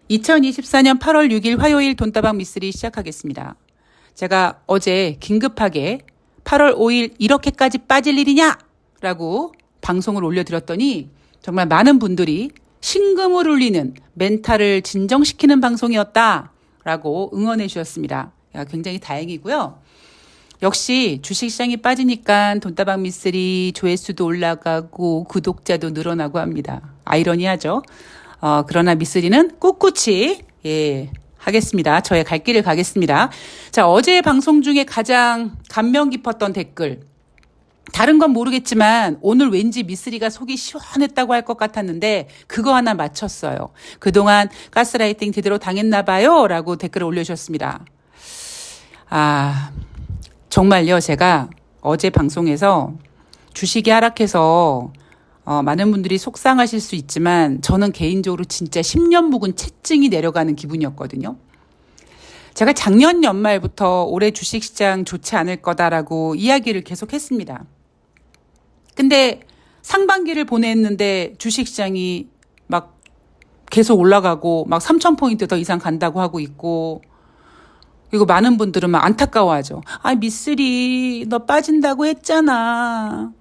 2024년 8월 6일 화요일 돈다방 미쓰리 시작하겠습니다. 제가 어제 긴급하게 8월 5일 이렇게까지 빠질 일이냐? 라고 방송을 올려드렸더니 정말 많은 분들이 심금을 울리는 멘탈을 진정시키는 방송이었다 라고 응원해 주셨습니다. 굉장히 다행이고요. 역시 주식시장이 빠지니까 돈다방 미쓰리 조회수도 올라가고 구독자도 늘어나고 합니다. 아이러니하죠. 그러나 미쓰리는 꿋꿋이 하겠습니다. 저의 갈 길을 가겠습니다. 자, 어제 방송 중에 가장 감명 깊었던 댓글. 다른 건 모르겠지만 오늘 왠지 미쓰리가 속이 시원했다고 할 것 같았는데 그거 하나 맞췄어요. 그동안 가스라이팅 제대로 당했나 봐요 라고 댓글을 올려주셨습니다. 정말요. 제가 어제 방송에서 주식이 하락해서 많은 분들이 속상하실 수 있지만 저는 개인적으로 진짜 10년 묵은 채증이 내려가는 기분이었거든요. 제가 작년 연말부터 올해 주식시장 좋지 않을 거다라고 이야기를 계속 했습니다. 근데 상반기를 보냈는데 주식시장이 막 계속 올라가고 막 3,000포인트 더 이상 간다고 하고 있고, 그리고 많은 분들은 막 안타까워하죠. 미쓰리 너 빠진다고 했잖아.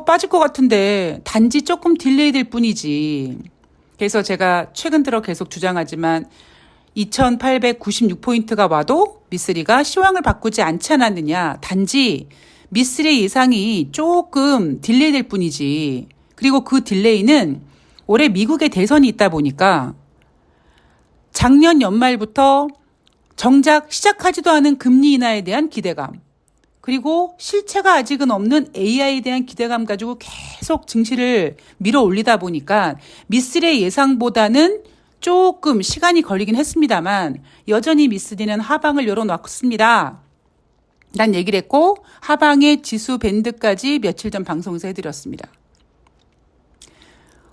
빠질 것 같은데 단지 조금 딜레이 될 뿐이지. 그래서 제가 최근 들어 계속 주장하지만 2,896포인트가 와도 미쓰리가 시황을 바꾸지 않지 않았느냐. 단지 미쓰리의 예상이 조금 딜레이 될 뿐이지. 그리고 그 딜레이는 올해 미국의 대선이 있다 보니까 작년 연말부터 정작 시작하지도 않은 금리 인하에 대한 기대감, 그리고 실체가 아직은 없는 AI에 대한 기대감 가지고 계속 증시를 밀어 올리다 보니까 미쓰리의 예상보다는 조금 시간이 걸리긴 했습니다만 여전히 미쓰리는 하방을 열어놨습니다. 난 얘기를 했고 하방의 지수 밴드까지 며칠 전 방송에서 해드렸습니다.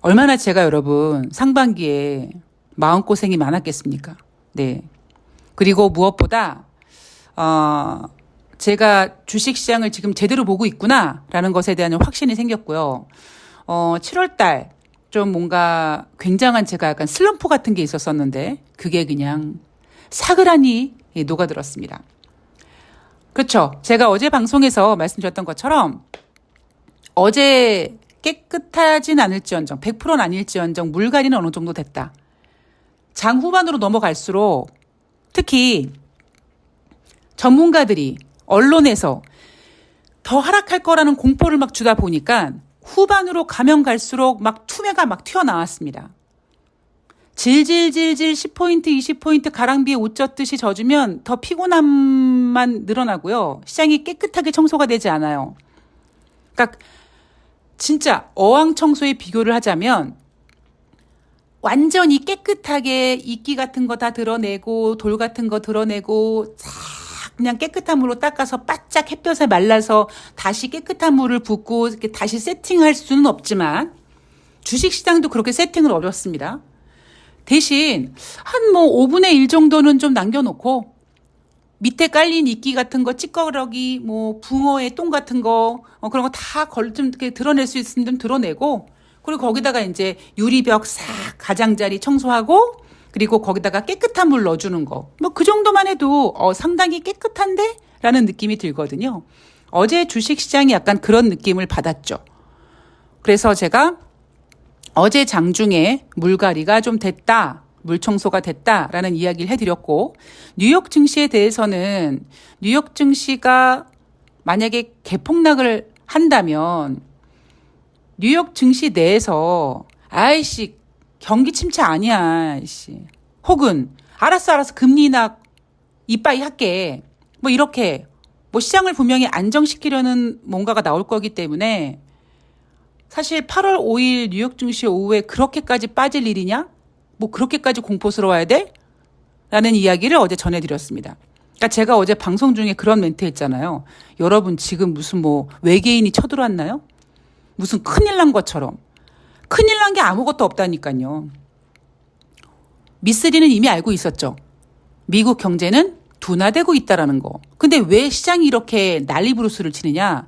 얼마나 제가 여러분 상반기에 마음고생이 많았겠습니까? 네. 그리고 무엇보다 제가 주식시장을 지금 제대로 보고 있구나라는 것에 대한 확신이 생겼고요. 7월달 좀 뭔가 굉장한 제가 약간 슬럼프 같은 게 있었었는데 그게 그냥 사그라니 녹아들었습니다. 그렇죠. 제가 어제 방송에서 말씀드렸던 것처럼 어제 깨끗하진 않을지언정 100%는 아닐지언정 물갈이는 어느 정도 됐다. 장 후반으로 넘어갈수록 특히 전문가들이 언론에서 더 하락할 거라는 공포를 막 주다 보니까 후반으로 가면 갈수록 막 투매가 막 튀어나왔습니다. 질질질질 10포인트, 20포인트 가랑비에 옷 젖듯이 젖으면 더 피곤함만 늘어나고요. 시장이 깨끗하게 청소가 되지 않아요. 그러니까 진짜 어항 청소에 비교를 하자면 완전히 깨끗하게 이끼 같은 거 다 드러내고 돌 같은 거 드러내고 싹 그냥 깨끗한 물로 닦아서 바짝 햇볕에 말라서 다시 깨끗한 물을 붓고 이렇게 다시 세팅할 수는 없지만 주식시장도 그렇게 세팅을 어렵습니다. 대신 한 5분의 1 정도는 좀 남겨놓고 밑에 깔린 이끼 같은 거, 찌꺼기, 붕어의 똥 같은 거, 그런 거 다 좀 이렇게 드러낼 수 있으면 좀 드러내고, 그리고 거기다가 이제 유리벽 싹 가장자리 청소하고, 그리고 거기다가 깨끗한 물 넣어주는 거. 그 정도만 해도 상당히 깨끗한데? 라는 느낌이 들거든요. 어제 주식시장이 약간 그런 느낌을 받았죠. 그래서 제가 어제 장중에 물갈이가 좀 됐다, 물청소가 됐다라는 이야기를 해드렸고, 뉴욕 증시에 대해서는 뉴욕 증시가 만약에 개폭락을 한다면 뉴욕 증시 내에서 경기 침체 아니야, 아이씨. 혹은 알았어 금리 인하 이빠이 할게. 이렇게 시장을 분명히 안정시키려는 뭔가가 나올 거기 때문에 사실 8월 5일 뉴욕 증시 오후에 그렇게까지 빠질 일이냐? 그렇게까지 공포스러워야 돼? 라는 이야기를 어제 전해드렸습니다. 그러니까 제가 어제 방송 중에 그런 멘트 했잖아요. 여러분 지금 무슨 외계인이 쳐들어왔나요? 무슨 큰일 난 것처럼. 큰일 난 게 아무것도 없다니까요. 미쓰리는 이미 알고 있었죠. 미국 경제는 둔화되고 있다라는 거. 근데 왜 시장이 이렇게 난리부르스를 치느냐?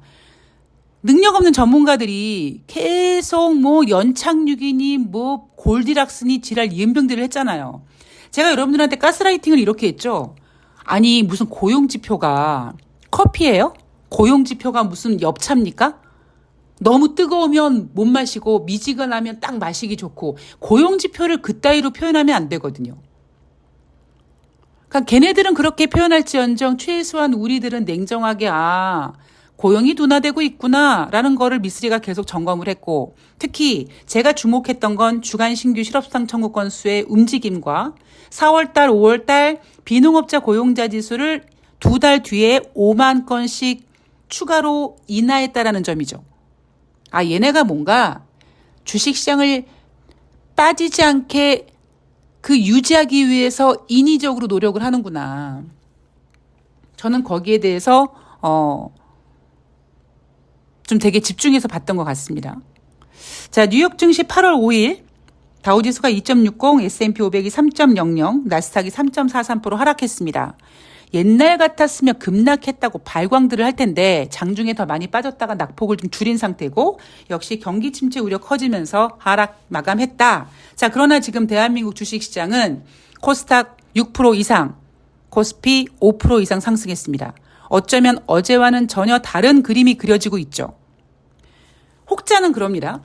능력 없는 전문가들이 계속 뭐 연착륙이니 뭐 골디락스니 지랄 이은병들을 했잖아요. 제가 여러분들한테 가스라이팅을 이렇게 했죠. 아니 무슨 고용지표가 커피예요? 고용지표가 무슨 엽차입니까? 너무 뜨거우면 못 마시고 미지근하면 딱 마시기 좋고 고용지표를 그따위로 표현하면 안 되거든요. 그러니까 걔네들은 그렇게 표현할지언정 최소한 우리들은 냉정하게 고용이 둔화되고 있구나라는 거를 미쓰리가 계속 점검을 했고 특히 제가 주목했던 건 주간 신규 실업수당 청구 건수의 움직임과 4월달, 5월달 비농업자 고용자 지수를 2달 뒤에 5만 건씩 추가로 인하했다라는 점이죠. 얘네가 뭔가 주식시장을 빠지지 않게 유지하기 위해서 인위적으로 노력을 하는구나. 저는 거기에 대해서 좀 되게 집중해서 봤던 것 같습니다. 자, 뉴욕 증시 8월 5일 다우지수가 2.60, S&P 500이 3.00, 나스닥이 3.43% 하락했습니다. 옛날 같았으면 급락했다고 발광들을 할 텐데 장중에 더 많이 빠졌다가 낙폭을 좀 줄인 상태고 역시 경기 침체 우려 커지면서 하락 마감했다. 자, 그러나 지금 대한민국 주식시장은 코스닥 6% 이상, 코스피 5% 이상 상승했습니다. 어쩌면 어제와는 전혀 다른 그림이 그려지고 있죠. 혹자는 그럽니다.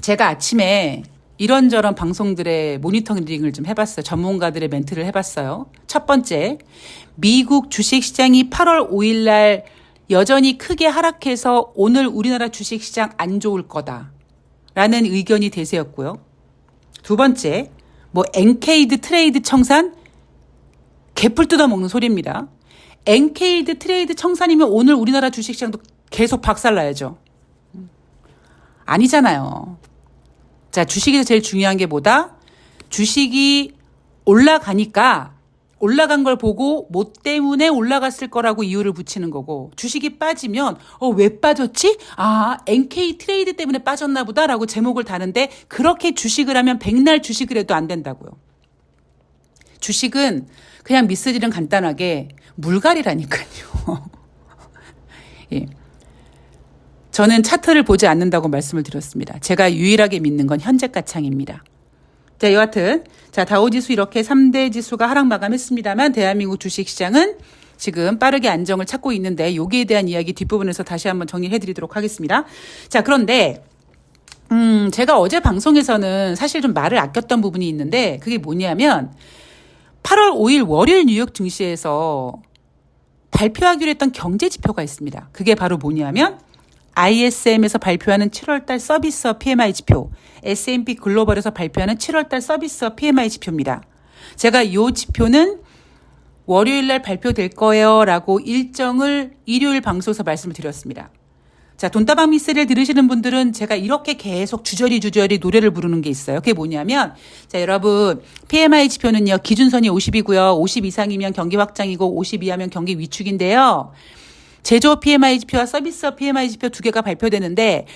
제가 아침에 이런저런 방송들의 모니터링을 좀 해봤어요. 전문가들의 멘트를 해봤어요. 첫 번째, 미국 주식시장이 8월 5일 날 여전히 크게 하락해서 오늘 우리나라 주식시장 안 좋을 거다라는 의견이 대세였고요. 두 번째, 엔케이드 트레이드 청산? 개풀 뜯어먹는 소리입니다. 엔케이드 트레이드 청산이면 오늘 우리나라 주식시장도 계속 박살나야죠. 아니잖아요. 자, 주식에서 제일 중요한 게 뭐다? 주식이 올라가니까 올라간 걸 보고 뭐 때문에 올라갔을 거라고 이유를 붙이는 거고 주식이 빠지면 왜 빠졌지? NK 트레이드 때문에 빠졌나 보다라고 제목을 다는데 그렇게 주식을 하면 백날 주식을 해도 안 된다고요. 주식은 그냥 미스들은 간단하게 물갈이라니까요. 예. 저는 차트를 보지 않는다고 말씀을 드렸습니다. 제가 유일하게 믿는 건 현재가 창입니다. 자, 여하튼 다우지수 이렇게 3대 지수가 하락 마감했습니다만 대한민국 주식시장은 지금 빠르게 안정을 찾고 있는데 여기에 대한 이야기 뒷부분에서 다시 한번 정리해 드리도록 하겠습니다. 자, 그런데 제가 어제 방송에서는 사실 좀 말을 아꼈던 부분이 있는데 그게 뭐냐면 8월 5일 월요일 뉴욕 증시에서 발표하기로 했던 경제 지표가 있습니다. 그게 바로 뭐냐면 ISM에서 발표하는 7월달 서비스업 PMI 지표, S&P 글로벌에서 발표하는 7월달 서비스업 PMI 지표입니다. 제가 이 지표는 월요일 날 발표될 거예요 라고 일정을 일요일 방송에서 말씀을 드렸습니다. 자, 돈다방 미스를 들으시는 분들은 제가 이렇게 계속 주저리 노래를 부르는 게 있어요. 그게 뭐냐면, 자, 여러분, PMI 지표는요, 기준선이 50이고요. 50 이상이면 경기 확장이고 50 이하면 경기 위축인데요. 제조업 PMI 지표와 서비스업 PMI 지표 두 개가 발표되는데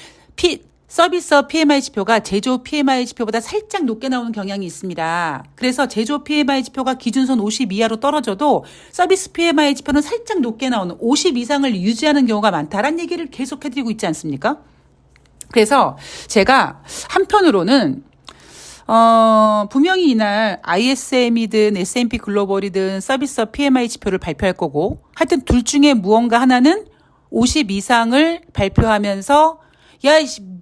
서비스업 PMI 지표가 제조업 PMI 지표보다 살짝 높게 나오는 경향이 있습니다. 그래서 제조업 PMI 지표가 기준선 50 이하로 떨어져도 서비스 PMI 지표는 살짝 높게 나오는 50 이상을 유지하는 경우가 많다라는 얘기를 계속 해드리고 있지 않습니까? 그래서 제가 한편으로는 분명히 이날 ISM이든 S&P 글로벌이든 서비스업 PMI 지표를 발표할 거고 하여튼 둘 중에 무언가 하나는 50 이상을 발표하면서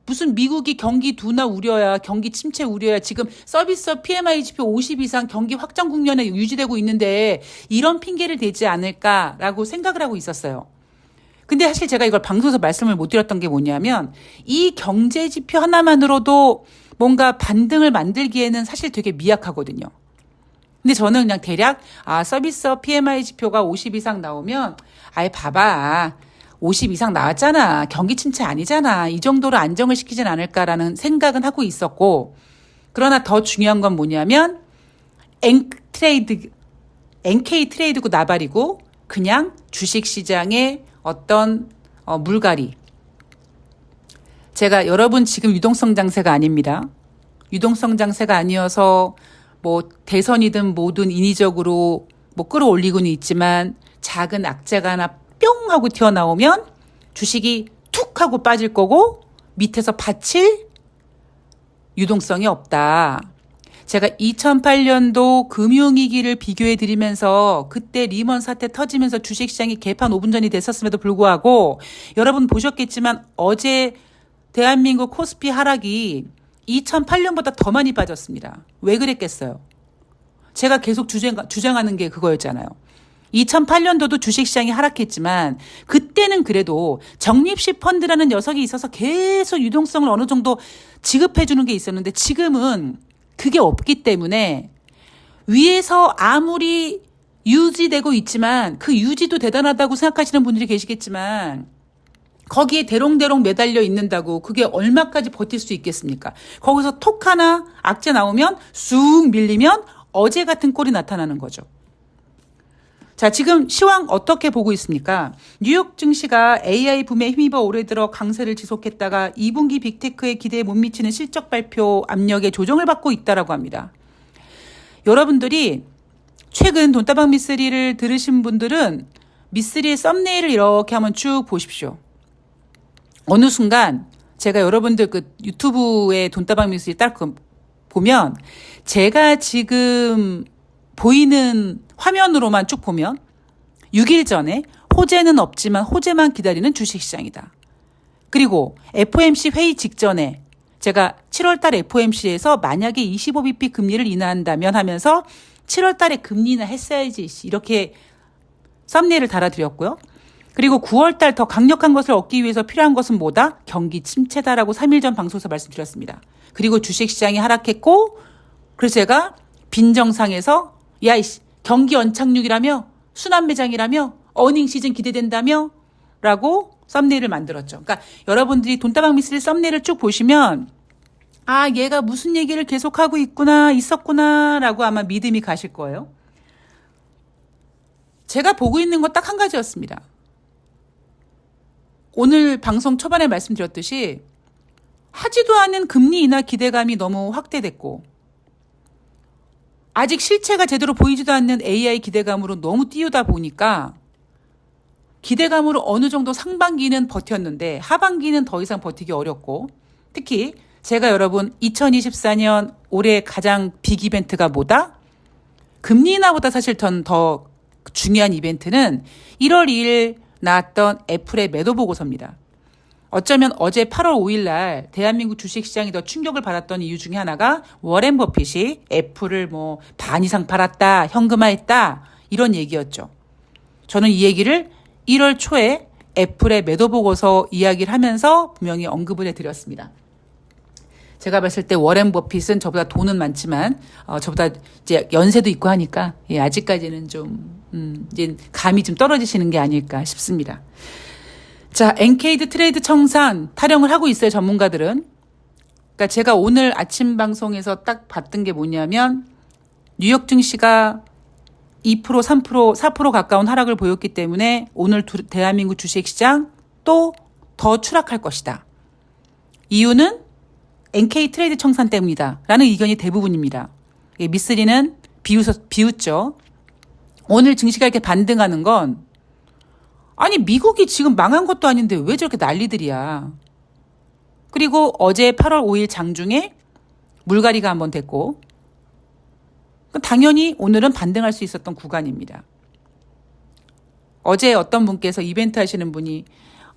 무슨 미국이 경기 둔화 우려야 경기 침체 우려야 지금 서비스업 PMI 지표 50 이상 경기 확장 국면에 유지되고 있는데 이런 핑계를 대지 않을까라고 생각을 하고 있었어요. 근데 사실 제가 이걸 방송에서 말씀을 못 드렸던 게 뭐냐면 이 경제 지표 하나만으로도 뭔가 반등을 만들기에는 사실 되게 미약하거든요. 근데 저는 그냥 대략 서비스업 PMI 지표가 50 이상 나오면 봐봐 50 이상 나왔잖아. 경기 침체 아니잖아. 이 정도로 안정을 시키진 않을까라는 생각은 하고 있었고 그러나 더 중요한 건 뭐냐면 NK 트레이드고 나발이고 그냥 주식시장의 어떤 물갈이. 제가 여러분 지금 유동성 장세가 아닙니다. 유동성 장세가 아니어서 대선이든 뭐든 인위적으로 끌어올리고는 있지만 작은 악재가 하나 뿅 하고 튀어나오면 주식이 툭 쭉 하고 빠질 거고 밑에서 받칠 유동성이 없다. 제가 2008년도 금융위기를 비교해 드리면서 그때 리먼 사태 터지면서 주식시장이 개판 5분 전이 됐었음에도 불구하고 여러분 보셨겠지만 어제 대한민국 코스피 하락이 2008년보다 더 많이 빠졌습니다. 왜 그랬겠어요? 제가 계속 주장하는 게 그거였잖아요. 2008년도도 주식시장이 하락했지만 그때는 그래도 적립식 펀드라는 녀석이 있어서 계속 유동성을 어느 정도 지급해 주는 게 있었는데 지금은 그게 없기 때문에 위에서 아무리 유지되고 있지만 그 유지도 대단하다고 생각하시는 분들이 계시겠지만 거기에 대롱대롱 매달려 있는다고 그게 얼마까지 버틸 수 있겠습니까? 거기서 톡 하나 악재 나오면 쑥 밀리면 어제 같은 꼴이 나타나는 거죠. 자, 지금 시황 어떻게 보고 있습니까? 뉴욕 증시가 AI 붐에 힘입어 올해 들어 강세를 지속했다가 2분기 빅테크의 기대에 못 미치는 실적 발표 압력에 조정을 받고 있다라고 합니다. 여러분들이 최근 돈다방 미쓰리를 들으신 분들은 미쓰리의 썸네일을 이렇게 한번 쭉 보십시오. 어느 순간 제가 여러분들 그 유튜브에 돈다방 미쓰리 딱 보면 제가 지금 보이는 화면으로만 쭉 보면 6일 전에 호재는 없지만 호재만 기다리는 주식시장이다. 그리고 FOMC 회의 직전에 제가 7월달 FOMC에서 만약에 25bp 금리를 인하한다면 하면서 7월달에 금리 인하 했어야지 이렇게 썸네일을 달아드렸고요. 그리고 9월달 더 강력한 것을 얻기 위해서 필요한 것은 뭐다? 경기 침체다라고 3일 전 방송에서 말씀드렸습니다. 그리고 주식시장이 하락했고 그래서 제가 빈정상에서 야 이씨 경기 연착륙이라며 순환매장이라며 어닝 시즌 기대된다며 라고 썸네일을 만들었죠. 그러니까 여러분들이 돈다방 미쓰리 썸네일을 쭉 보시면 아 얘가 무슨 얘기를 계속하고 있었구나 라고 아마 믿음이 가실 거예요. 제가 보고 있는 건 딱 한 가지였습니다. 오늘 방송 초반에 말씀드렸듯이 하지도 않은 금리 인하 기대감이 너무 확대됐고 아직 실체가 제대로 보이지도 않는 AI 기대감으로 너무 띄우다 보니까 기대감으로 어느 정도 상반기는 버텼는데 하반기는 더 이상 버티기 어렵고 특히 제가 여러분 2024년 올해 가장 빅 이벤트가 뭐다? 금리 인하보다 사실 더 중요한 이벤트는 1월 2일 나왔던 애플의 매도 보고서입니다. 어쩌면 어제 8월 5일 날 대한민국 주식시장이 더 충격을 받았던 이유 중에 하나가 워렌 버핏이 애플을 반 이상 팔았다, 현금화했다 이런 얘기였죠. 저는 이 얘기를 1월 초에 애플의 매도 보고서 이야기를 하면서 분명히 언급을 해드렸습니다. 제가 봤을 때 워렌 버핏은 저보다 돈은 많지만 저보다 이제 연세도 있고 하니까 아직까지는 좀 이제 감이 좀 떨어지시는 게 아닐까 싶습니다. 자, 엔케이드 트레이드 청산 타령을 하고 있어요, 전문가들은. 그러니까 제가 오늘 아침 방송에서 딱 봤던 게 뭐냐면 뉴욕 증시가 2%, 3%, 4% 가까운 하락을 보였기 때문에 오늘 대한민국 주식시장 또 더 추락할 것이다. 이유는 NK 트레이드 청산 때문이다. 라는 의견이 대부분입니다. 미쓰리는 비웃죠. 오늘 증시가 이렇게 반등하는 건 아니 미국이 지금 망한 것도 아닌데 왜 저렇게 난리들이야. 그리고 어제 8월 5일 장중에 물갈이가 한번 됐고 당연히 오늘은 반등할 수 있었던 구간입니다. 어제 어떤 분께서 이벤트 하시는 분이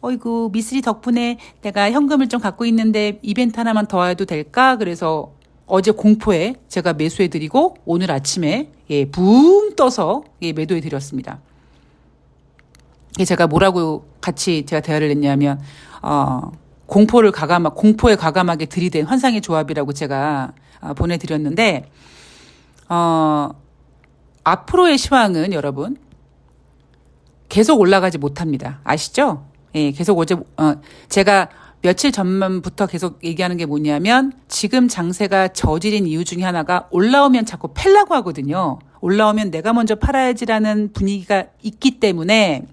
어이구 미쓰리 덕분에 내가 현금을 좀 갖고 있는데 이벤트 하나만 더 해도 될까? 그래서 어제 공포에 제가 매수해드리고 오늘 아침에 붕 떠서 매도해드렸습니다. 제가 뭐라고 같이 제가 대화를 했냐면 공포에 과감하게 들이댄 환상의 조합이라고 제가 보내드렸는데 앞으로의 시황은 여러분 계속 올라가지 못합니다. 아시죠? 예, 계속 제가 며칠 전부터 계속 얘기하는 게 뭐냐면 지금 장세가 저질인 이유 중에 하나가 올라오면 자꾸 팔라고 하거든요. 올라오면 내가 먼저 팔아야지라는 분위기가 있기 때문에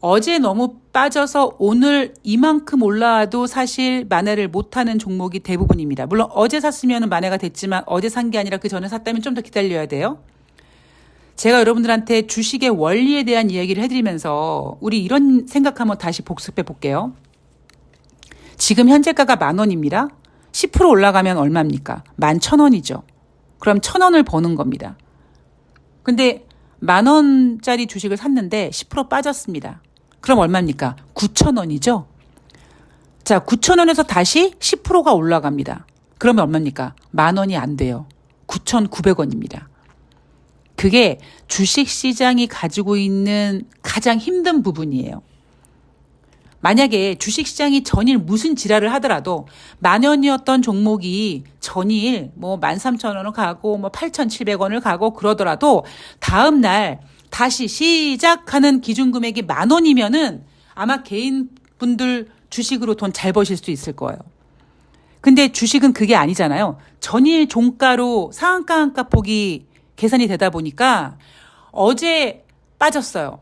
어제 너무 빠져서 오늘 이만큼 올라와도 사실 만회를 못하는 종목이 대부분입니다. 물론 어제 샀으면 만회가 됐지만 어제 산 게 아니라 그 전에 샀다면 좀 더 기다려야 돼요. 제가 여러분들한테 주식의 원리에 대한 이야기를 해드리면서 우리 이런 생각하면 다시 복습해 볼게요. 지금 현재가가 10,000원입니다. 10% 올라가면 얼마입니까? 11,000원이죠. 그럼 1,000원을 버는 겁니다. 근데 10,000원짜리 주식을 샀는데 10% 빠졌습니다. 그럼 얼마입니까? 9,000원이죠. 자, 9,000원에서 다시 10%가 올라갑니다. 그러면 얼마입니까? 10,000원이 안 돼요. 9,900원입니다. 그게 주식시장이 가지고 있는 가장 힘든 부분이에요. 만약에 주식시장이 전일 무슨 지랄을 하더라도 10,000원이었던 종목이 전일 뭐 13,000원을 가고 뭐 8,700원을 가고 그러더라도 다음 날 다시 시작하는 기준금액이 10,000원이면은 아마 개인분들 주식으로 돈 잘 버실 수 있을 거예요. 근데 주식은 그게 아니잖아요. 전일 종가로 상한가 한가폭이 계산이 되다 보니까 어제 빠졌어요.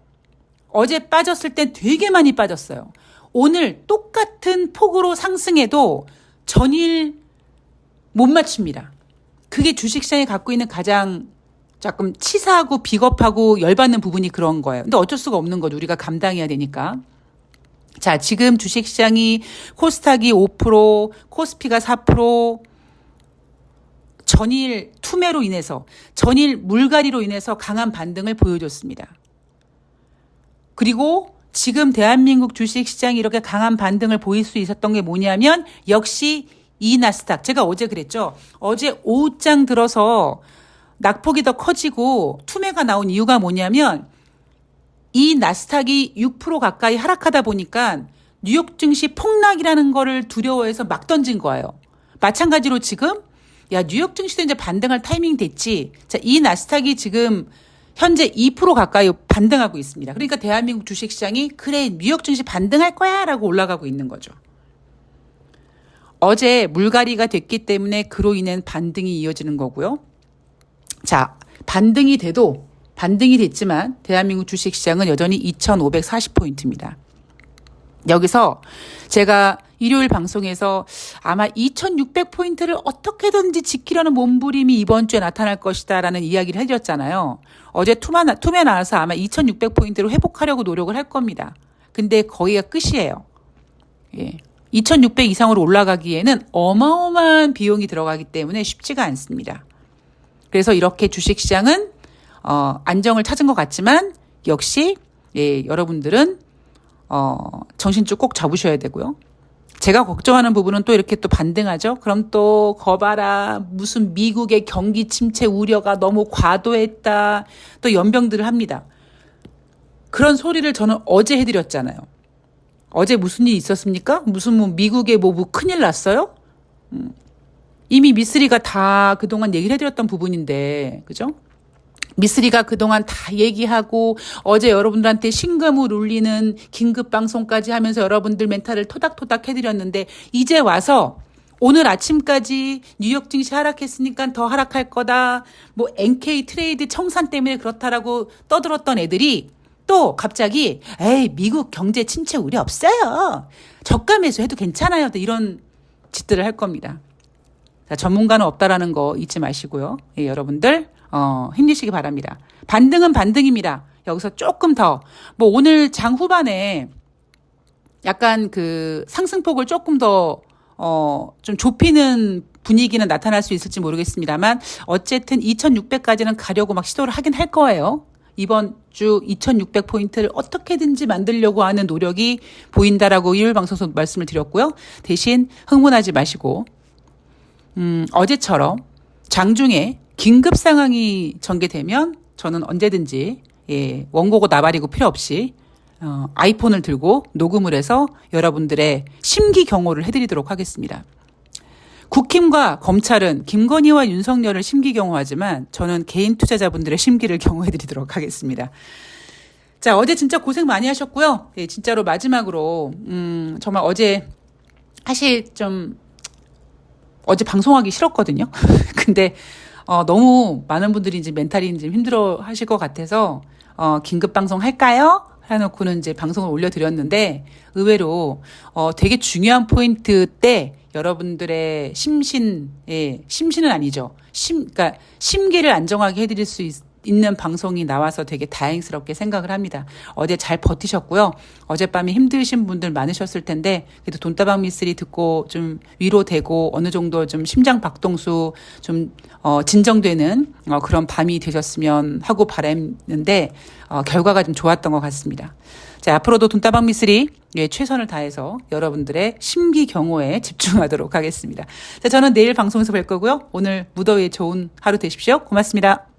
어제 빠졌을 때 되게 많이 빠졌어요. 오늘 똑같은 폭으로 상승해도 전일 못 맞춥니다. 그게 주식시장이 갖고 있는 가장 조금 치사하고 비겁하고 열받는 부분이 그런 거예요. 근데 어쩔 수가 없는 거죠. 우리가 감당해야 되니까. 자, 지금 주식시장이 코스닥이 5%, 코스피가 4%, 전일 투매로 인해서, 전일 물갈이로 인해서 강한 반등을 보여줬습니다. 그리고 지금 대한민국 주식시장이 이렇게 강한 반등을 보일 수 있었던 게 뭐냐면 역시 이 나스닥. 제가 어제 그랬죠. 어제 오후장 들어서 낙폭이 더 커지고 투매가 나온 이유가 뭐냐면 이 나스닥이 6% 가까이 하락하다 보니까 뉴욕 증시 폭락이라는 거를 두려워해서 막 던진 거예요. 마찬가지로 지금 야 뉴욕 증시도 이제 반등할 타이밍 됐지. 자, 이 나스닥이 지금 현재 2% 가까이 반등하고 있습니다. 그러니까 대한민국 주식시장이 그래 뉴욕 증시 반등할 거야 라고 올라가고 있는 거죠. 어제 물갈이가 됐기 때문에 그로 인한 반등이 이어지는 거고요. 자, 반등이 됐지만 대한민국 주식시장은 여전히 2,540포인트입니다. 여기서 제가 일요일 방송에서 아마 2,600포인트를 어떻게든지 지키려는 몸부림이 이번 주에 나타날 것이다 라는 이야기를 해드렸잖아요. 어제 투매 나와서 아마 2,600포인트로 회복하려고 노력을 할 겁니다. 근데 거기가 끝이에요. 예. 2,600 이상으로 올라가기에는 어마어마한 비용이 들어가기 때문에 쉽지가 않습니다. 그래서 이렇게 주식시장은 안정을 찾은 것 같지만 역시 예, 여러분들은 정신줄 꼭 잡으셔야 되고요. 제가 걱정하는 부분은 또 이렇게 또 반등하죠. 그럼 또 거봐라 무슨 미국의 경기 침체 우려가 너무 과도했다. 또 연병들을 합니다. 그런 소리를 저는 어제 해드렸잖아요. 어제 무슨 일이 있었습니까? 무슨 뭐 미국에 뭐 큰일 났어요? 이미 미쓰리가 다 그동안 얘기를 해드렸던 부분인데 그죠? 미쓰리가 그동안 다 얘기하고 어제 여러분들한테 심금을 울리는 긴급 방송까지 하면서 여러분들 멘탈을 토닥토닥 해드렸는데 이제 와서 오늘 아침까지 뉴욕 증시 하락했으니까 더 하락할 거다. 뭐 NK 트레이드 청산 때문에 그렇다라고 떠들었던 애들이 또 갑자기 에이 미국 경제 침체 우려 없어요. 저가 매수해도 괜찮아요. 이런 짓들을 할 겁니다. 자, 전문가는 없다라는 거 잊지 마시고요. 예, 여러분들 힘내시기 바랍니다. 반등은 반등입니다. 여기서 조금 더 뭐 오늘 장 후반에 약간 그 상승폭을 조금 더 좀 좁히는 분위기는 나타날 수 있을지 모르겠습니다만 어쨌든 2,600까지는 가려고 막 시도를 하긴 할 거예요. 이번 주 2,600포인트를 어떻게든지 만들려고 하는 노력이 보인다라고 일요일 방송에서 말씀을 드렸고요. 대신 흥분하지 마시고 어제처럼 장중에 긴급 상황이 전개되면 저는 언제든지 예, 원고고 나발이고 필요 없이 아이폰을 들고 녹음을 해서 여러분들의 심기 경호를 해드리도록 하겠습니다. 국힘과 검찰은 김건희와 윤석열을 심기 경호하지만 저는 개인 투자자분들의 심기를 경호해드리도록 하겠습니다. 자, 어제 진짜 고생 많이 하셨고요. 예, 진짜로 마지막으로 정말 어제 사실 좀 어제 방송하기 싫었거든요. 근데 너무 많은 분들이 이제 멘탈이 좀 힘들어 하실 것 같아서 긴급 방송 할까요? 해놓고는 이제 방송을 올려드렸는데 의외로 되게 중요한 포인트 때 여러분들의 심신은 아니죠. 그러니까 심기를 안정하게 해드릴 수 있는 방송이 나와서 되게 다행스럽게 생각을 합니다. 어제 잘 버티셨고요. 어젯밤에 힘드신 분들 많으셨을 텐데 그래도 돈다방 미쓰리 듣고 좀 위로되고 어느 정도 좀 심장 박동수 좀 진정되는 그런 밤이 되셨으면 하고 바랐는데 결과가 좀 좋았던 것 같습니다. 자, 앞으로도 돈다방 미쓰리 최선을 다해서 여러분들의 심기경호에 집중하도록 하겠습니다. 자, 저는 내일 방송에서 뵐 거고요. 오늘 무더위에 좋은 하루 되십시오. 고맙습니다.